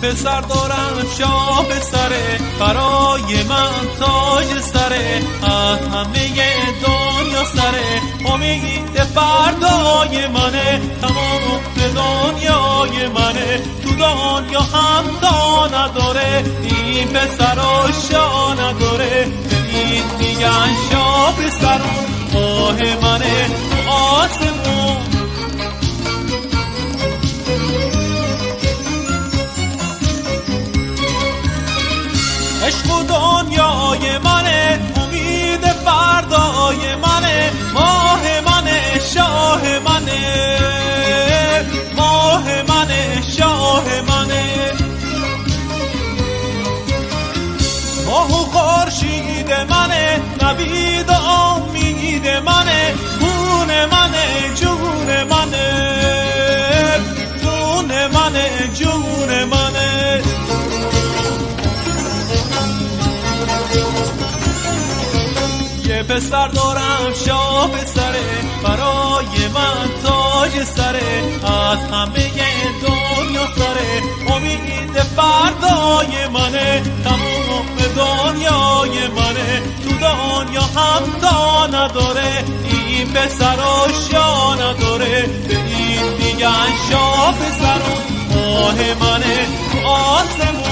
پسر دارم شاه سره، برای من تاج سره، از همه دنیا سره، امید فردای منه، تمام دنیای منه، تو دنیا هم تا نداره این پسر و شاه نداره، به این میگن شاه پسرون، ماه منه تو آسمون. عشق و دنیای منه، امید فردای منه، ماه منه شاه منه، ماه منه شاه منه، ماه و خورشید منه، نوید و امید منه، خون منه جون منه، جون منه جون منه. یه پسر دارم شاه سره، برای من تاج سره، از همه دنیا سره، امید فردای منه، تمام دنیای منه، تو دنیا هم تا نداره این پسر و شاه نداره، به این میگن شاه پسرون، ماه منه تو آسمون.